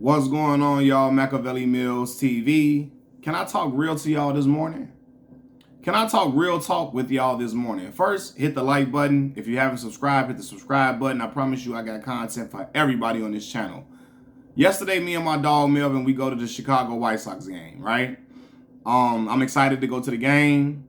What's going on, y'all? Machiavelli Mills TV. Can I talk real to y'all this morning? Can I talk real talk with y'all this morning? First, hit the like button. If you haven't subscribed, hit the subscribe button. I promise you I got content for everybody on this channel. Yesterday, me and my dog Melvin, we go to the Chicago White Sox game, right? I'm excited to go to the game.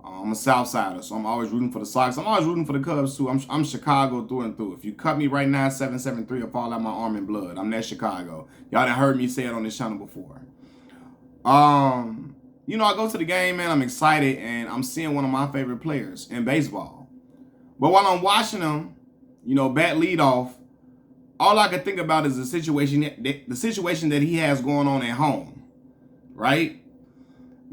I'm a Southsider, so I'm always rooting for the Sox. I'm always rooting for the Cubs, too. I'm Chicago through and through. If you cut me right now, 773 will fall out my arm in blood. I'm that Chicago. Y'all done heard me say it on this channel before. I go to the game, man. I'm excited, and I'm seeing one of my favorite players in baseball. But while I'm watching him, bat leadoff, all I can think about is the situation that he has going on at home, right?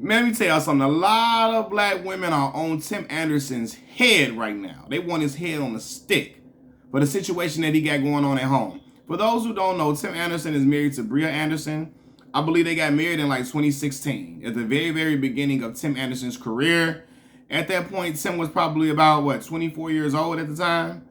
Man, let me tell y'all something. A lot of black women are on Tim Anderson's head right now. They want his head on a stick for the situation that he got going on at home. For those who don't know, Tim Anderson is married to Bria Anderson. I believe they got married in like 2016, at the very, very beginning of Tim Anderson's career. At that point, Tim was probably about, 24 years old at the time.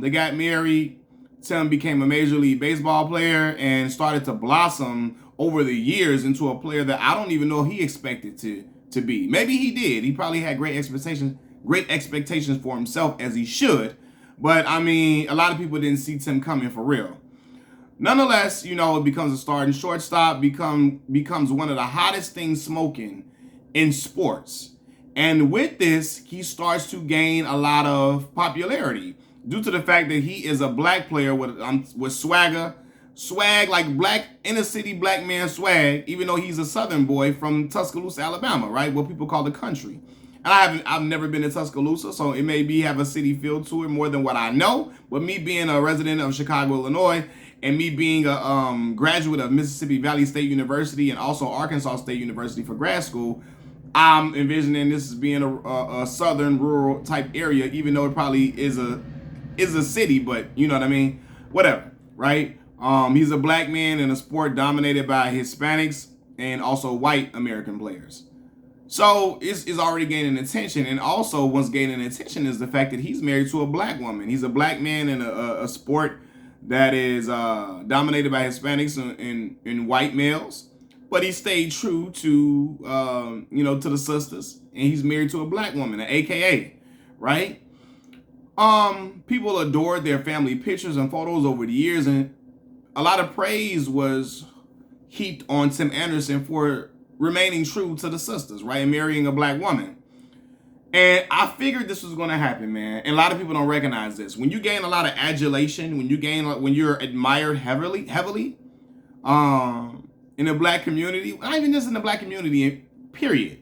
They got married. Tim became a Major League Baseball player and started to blossom over the years into a player that I don't even know he expected to be. Maybe he did. He probably had great expectations for himself, as he should. But, I mean, a lot of people didn't see Tim coming for real. Nonetheless, it becomes a starting shortstop, becomes one of the hottest things smoking in sports. And with this, he starts to gain a lot of popularity due to the fact that he is a black player with swag like black inner city black man swag, even though he's a Southern boy from Tuscaloosa, Alabama, right? What people call the country. And I've never been to Tuscaloosa, so it may have a city feel to it more than what I know. But me being a resident of Chicago, Illinois, and me being a graduate of Mississippi Valley State University and also Arkansas State University for grad school, I'm envisioning this as being a southern rural type area, even though it probably is a city, but you know what I mean? Whatever, right? He's a black man in a sport dominated by Hispanics and also white American players. So it's already gaining attention. And also what's gaining attention is the fact that he's married to a black woman. He's a black man in a sport that is dominated by Hispanics and white males. But he stayed true to, to the sisters. And he's married to a black woman, an AKA, right? People adored their family pictures and photos over the years, and a lot of praise was heaped on Tim Anderson for remaining true to the sisters, right, and marrying a black woman. And I figured this was going to happen, man. And a lot of people don't recognize this. When you gain a lot of adulation, when you're admired heavily, in the black community, not even just in the black community, period.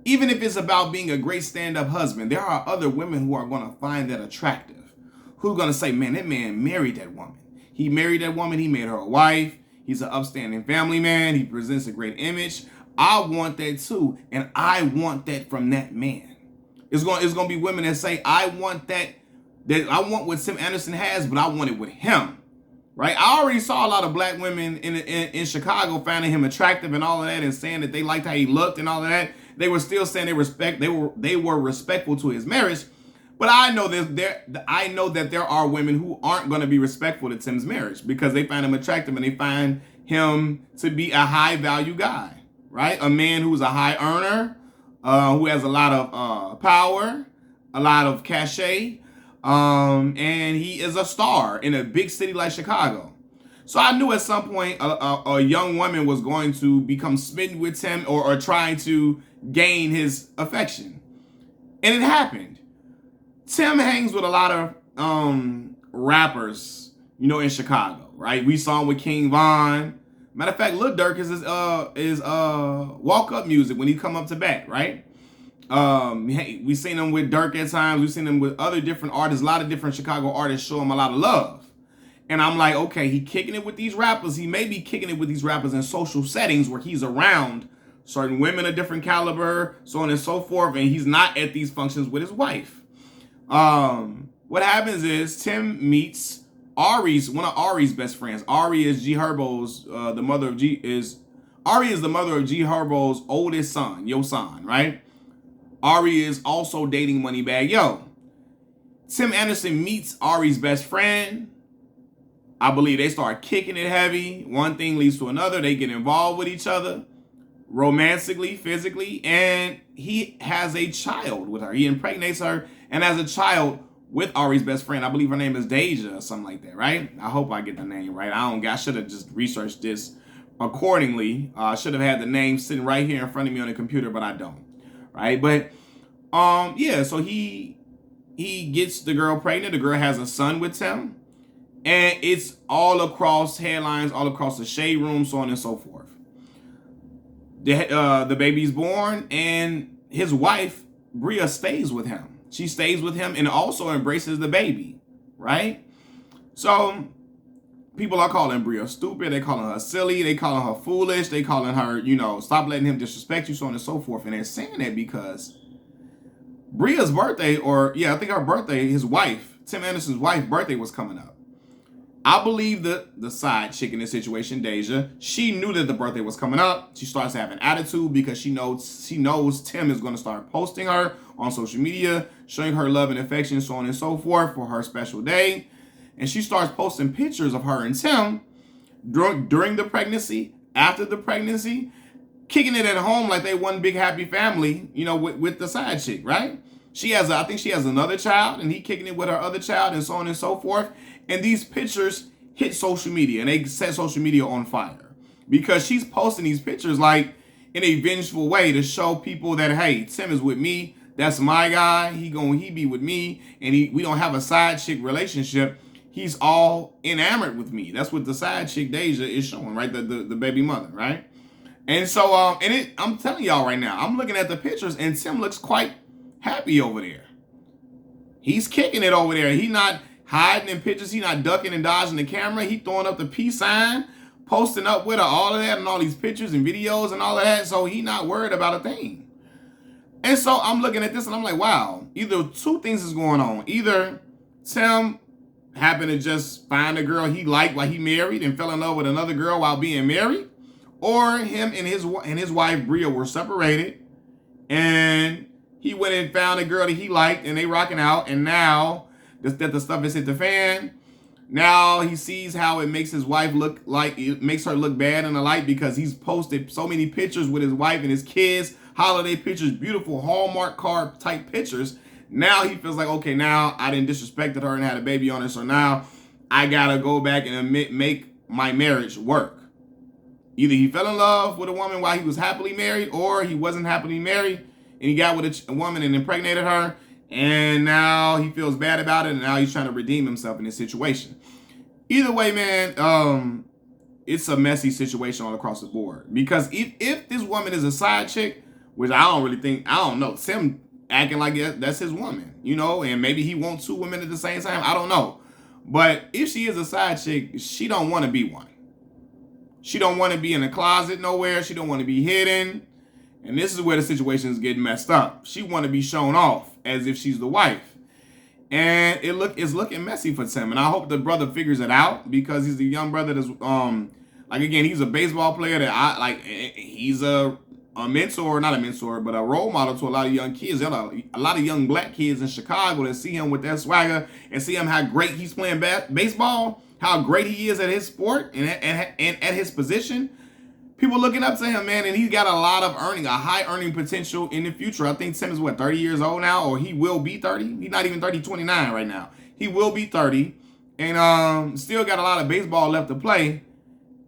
Even if it's about being a great stand-up husband, there are other women who are going to find that attractive. Who are going to say, man, that man married that woman. He married that woman. He made her a wife. He's an upstanding family man. He presents a great image. I want that too. And I want that from that man. It's going to be women that say, I want that I want what Tim Anderson has, but I want it with him. Right? I already saw a lot of black women in Chicago finding him attractive and all of that and saying that they liked how he looked and all of that. They were still saying they were respectful to his marriage. But I know that there are women who aren't going to be respectful to Tim's marriage because they find him attractive and they find him to be a high value guy, right? A man who's a high earner, who has a lot of power, a lot of cachet, and he is a star in a big city like Chicago. So I knew at some point a young woman was going to become smitten with Tim or trying to gain his affection. And it happened. Tim hangs with a lot of rappers, in Chicago, right? We saw him with King Von. Matter of fact, Lil Durk is his walk-up music when he come up to bat, right? We seen him with Durk at times. We've seen him with other different artists. A lot of different Chicago artists show him a lot of love. And I'm like, okay, he kicking it with these rappers. He may be kicking it with these rappers in social settings where he's around certain women of different caliber, so on and so forth, and he's not at these functions with his wife. What happens is Tim meets one of Ari's best friends. Ari is G Herbo's, the mother of Ari is the mother of G Herbo's oldest son, Yo San, right? Ari is also dating Moneybagg Yo. Tim Anderson meets Ari's best friend, I believe they start kicking it heavy. One thing leads to another. They get involved with each other romantically, physically, and he has a child with her. He impregnates her and has a child with Ari's best friend. I believe her name is Deja or something like that, right? I hope I get the name right. I should have just researched this accordingly. I should have had the name sitting right here in front of me on the computer, but I don't. Right? But yeah, so he gets the girl pregnant. The girl has a son with him. And it's all across headlines, all across the shade room, so on and so forth. The baby's born, and his wife, Bria, stays with him. She stays with him and also embraces the baby, right? So people are calling Bria stupid. They calling her silly. They calling her foolish. They calling her, stop letting him disrespect you, so on and so forth. And they're saying that because Bria's birthday, I think her birthday, his wife, Tim Anderson's wife's birthday was coming up. I believe the side chick in this situation, Deja, she knew that the birthday was coming up. She starts having attitude because she knows Tim is going to start posting her on social media, showing her love and affection, so on and so forth, for her special day. And she starts posting pictures of her and Tim during the pregnancy, after the pregnancy, kicking it at home like they one big happy family, with the side chick, right? I think she has another child, and he kicking it with her other child, and so on and so forth. And these pictures hit social media, and they set social media on fire because she's posting these pictures like in a vengeful way to show people that, hey, Tim is with me. That's my guy. He be with me, and we don't have a side chick relationship. He's all enamored with me. That's what the side chick Deja is showing, right? The baby mother, right? And so, I'm telling y'all right now, I'm looking at the pictures, and Tim looks quite happy over there. He's kicking it over there. He's not hiding in pictures. He's not ducking and dodging the camera. He throwing up the peace sign, posting up with her, all of that, and all these pictures and videos and all of that. So he not worried about a thing. And so I'm looking at this and I'm like, wow, either two things is going on. Either Tim happened to just find a girl he liked while he married and fell in love with another girl while being married, or him and his wife Bria were separated, and he went and found a girl that he liked, and they rocking out, and now that the stuff has hit the fan, now he sees how it makes his wife look like, it makes her look bad in the light because he's posted so many pictures with his wife and his kids, holiday pictures, beautiful Hallmark card type pictures. Now he feels like, okay, now I didn't disrespected her and had a baby on her, so now I gotta go back and make my marriage work. Either he fell in love with a woman while he was happily married, or he wasn't happily married and he got with a woman and impregnated her, and now he feels bad about it, and now he's trying to redeem himself in this situation. Either way, man, it's a messy situation all across the board. Because if this woman is a side chick, which I don't know, Tim acting like that's his woman, and maybe he wants two women at the same time, I don't know. But if she is a side chick, she don't want to be one. She don't want to be in a closet nowhere. She don't want to be hidden. And this is where the situation is getting messed up. She want to be shown off as if she's the wife. And it's looking messy for Tim. And I hope the brother figures it out, because he's a young brother that's, again, he's a baseball player that he's a mentor, not a mentor, but a role model to a lot of young kids. There are a lot of young black kids in Chicago that see him with that swagger and see him how great he's playing baseball, how great he is at his sport and at his position. People looking up to him, man, and he's got a high earning potential in the future. I think Tim is 30 years old now, or he will be 30. He's not even 30, 29 right now. He will be 30, and still got a lot of baseball left to play.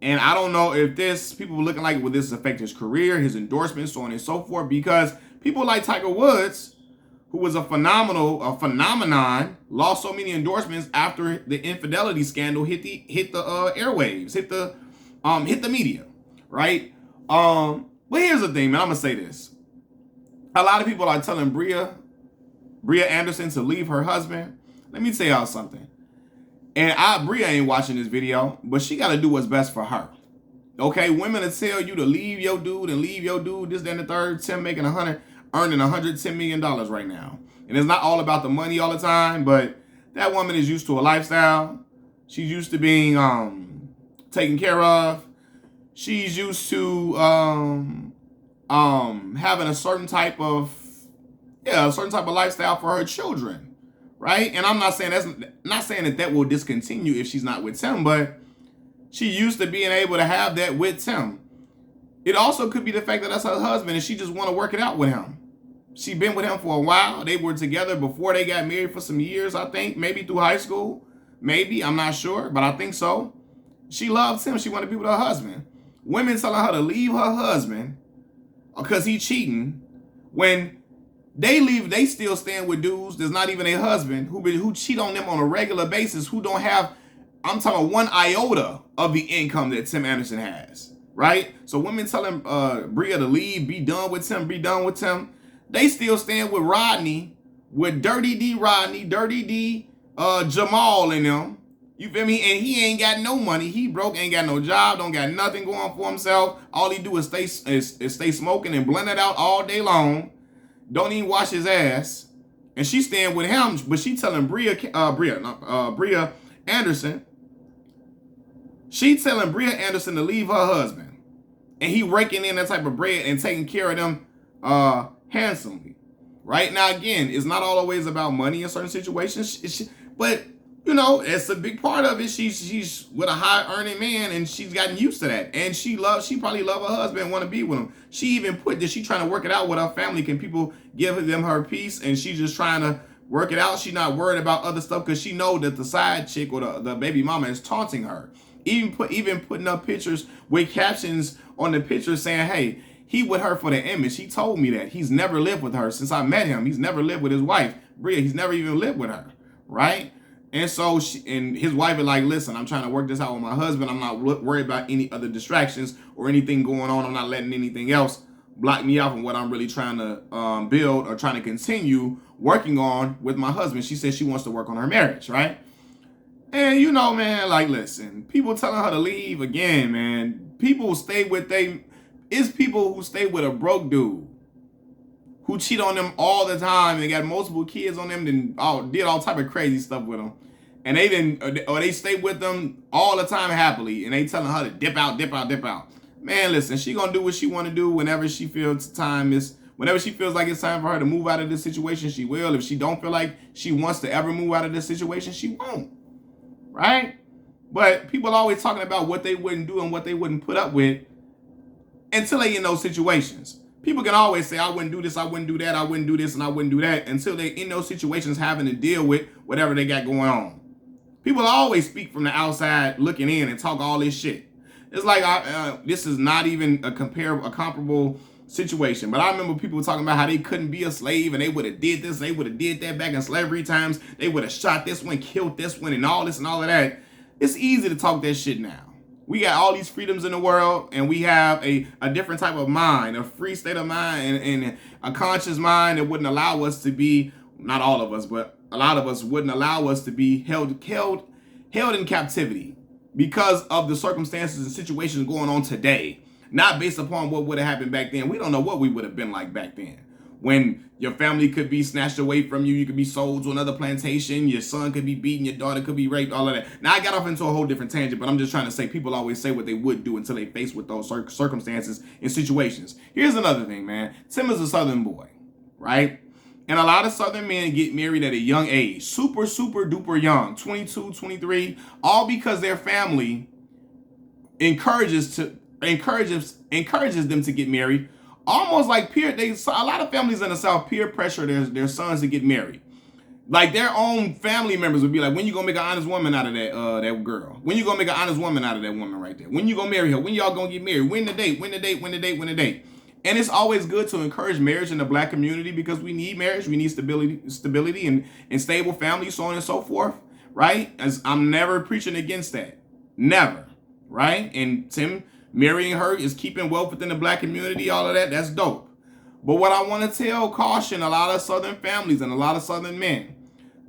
And I don't know if people looking like, will this affect his career, his endorsements, so on and so forth, because people like Tiger Woods, who was a phenomenon, lost so many endorsements after the infidelity scandal hit the airwaves, hit the media. Right? But here's the thing, man. I'm gonna say this. A lot of people are telling Bria Anderson to leave her husband. Let me tell y'all something. And Bria ain't watching this video, but she gotta do what's best for her. Okay, women will tell you to leave your dude, this, that, and the third. Tim earning $110 million right now. And it's not all about the money all the time, but that woman is used to a lifestyle. She's used to being taken care of. She's used to having a certain type of lifestyle for her children, right? And I'm not saying that that will discontinue if she's not with Tim, but she used to being able to have that with Tim. It also could be the fact that that's her husband and she just want to work it out with him. She been with him for a while. They were together before they got married for some years, I think, maybe through high school. Maybe, I'm not sure, but I think so. She loves him. She wanted to be with her husband. Women telling her to leave her husband because he cheating. When they leave, they still stand with dudes that's not even a husband who cheat on them on a regular basis, who don't have, I'm talking about 1 iota of the income that Tim Anderson has, right? So women telling Bria to leave, be done with Tim. They still stand with Rodney, with Dirty D Rodney, Dirty D Jamal and them. You feel me? And he ain't got no money. He broke, ain't got no job, don't got nothing going for himself. All he do is stay smoking and blend it out all day long. Don't even wash his ass. And she staying with him, but she telling Bria Anderson. She telling Bria Anderson to leave her husband. And he raking in that type of bread and taking care of them handsomely. Right? Now, again, it's not always about money in certain situations. But, you know, it's a big part of it. She's with a high earning man and she's gotten used to that. And she probably love her husband and want to be with him. She even put that she trying to work it out with her family. Can people give them her piece? And she's just trying to work it out. She's not worried about other stuff because she know that the side chick or the baby mama is taunting her. Even putting up pictures with captions on the picture saying, hey, he with her for the image. He told me that. He's never lived with her since I met him. He's never lived with his wife, Bria. He's never even lived with her, right? And so and his wife is like, listen, I'm trying to work this out with my husband. I'm not worried about any other distractions or anything going on. I'm not letting anything else block me out from what I'm really trying to build or trying to continue working on with my husband. She says she wants to work on her marriage, right? And you know, man, like, listen, people telling her to leave again, man. People stay with it's people who stay with a broke dude who cheat on them all the time and they got multiple kids on them and did all type of crazy stuff with them. And they stay with them all the time happily and they telling her to dip out. Man, listen, she gonna do what she want to do whenever she feels whenever she feels like it's time for her to move out of this situation, she will. If she don't feel like she wants to ever move out of this situation, she won't. Right? But people always talking about what they wouldn't do and what they wouldn't put up with until they in those situations. People can always say, I wouldn't do this, I wouldn't do that, I wouldn't do this, and I wouldn't do that until they in those situations having to deal with whatever they got going on. People always speak from the outside looking in and talk all this shit. It's like this is not even a comparable situation. But I remember people talking about how they couldn't be a slave and they would have did this, they would have did that back in slavery times. They would have shot this one, killed this one, and all this and all of that. It's easy to talk that shit now. We got all these freedoms in the world, and we have a different type of mind, a free state of mind, and a conscious mind that wouldn't allow us to be, not all of us, but a lot of us wouldn't allow us to be held in captivity because of the circumstances and situations going on today, not based upon what would have happened back then. We don't know what we would have been like back then. When your family could be snatched away from you, you could be sold to another plantation, your son could be beaten, your daughter could be raped, all of that. Now, I got off into a whole different tangent, but I'm just trying to say people always say what they would do until they face with those circumstances and situations. Here's another thing, man. Tim is a Southern boy, right? And a lot of Southern men get married at a young age, super, super duper young, 22, 23, all because their family encourages them to get married. Almost like a lot of families in the South peer pressure their sons to get married. Like their own family members would be like, when you gonna make an honest woman out of that girl? When you gonna make an honest woman out of that woman right there? When you gonna marry her? When y'all gonna get married? When the date? And it's always good to encourage marriage in the Black community because we need marriage, we need stability and stable families, so on and so forth, right? As I'm never preaching against that. Never, right? And Tim marrying her is keeping wealth within the Black community, all of that, that's dope. But what I want to caution a lot of Southern families and a lot of Southern men,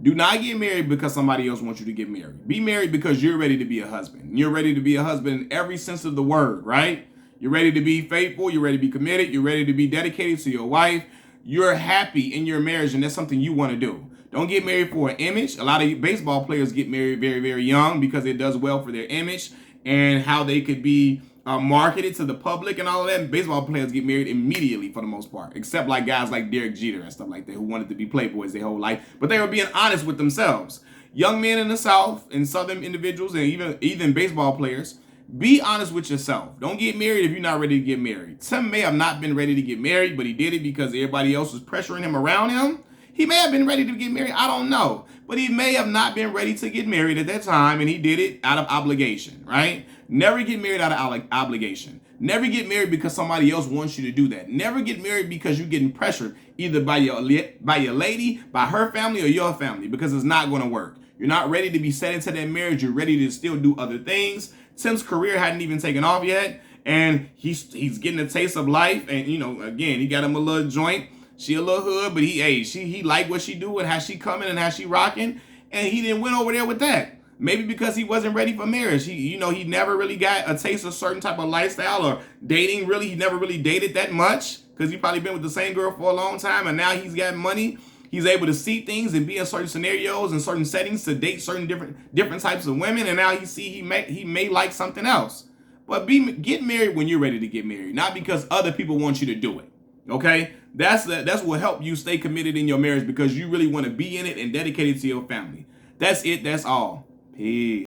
do not get married because somebody else wants you to get married. Be married because you're ready to be a husband. You're ready to be a husband in every sense of the word, right? You're ready to be faithful, you're ready to be committed, you're ready to be dedicated to your wife. You're happy in your marriage and that's something you want to do. Don't get married for an image. A lot of baseball players get married very, very young because it does well for their image and how they could be marketed to the public and all of that. And baseball players get married immediately for the most part, except like guys like Derek Jeter and stuff like that who wanted to be playboys their whole life, but they were being honest with themselves. Young men in the South and Southern individuals and even baseball players, be honest with yourself. Don't get married if you're not ready to get married. Tim may have not been ready to get married, but he did it because everybody else was pressuring him around him. He may have been ready to get married. I don't know. But he may have not been ready to get married at that time, and he did it out of obligation, right? Never get married out of obligation. Never get married because somebody else wants you to do that. Never get married because you're getting pressured either by your lady, by her family, or your family, because it's not going to work. You're not ready to be set into that marriage. You're ready to still do other things. Tim's career hadn't even taken off yet, and he's getting a taste of life. And, you know, again, he got him a little joint. She a little hood, but he liked what she do and how she coming and how she rocking, and he didn't went over there with that. Maybe because he wasn't ready for marriage. He never really got a taste of certain type of lifestyle or dating. Really, he never really dated that much because he probably been with the same girl for a long time, and now he's got money. He's able to see things and be in certain scenarios and certain settings to date certain different types of women, and now he may like something else. But get married when you're ready to get married, not because other people want you to do it. Okay? That's what help you stay committed in your marriage, because you really want to be in it and dedicate it to your family. That's it. That's all. Peace.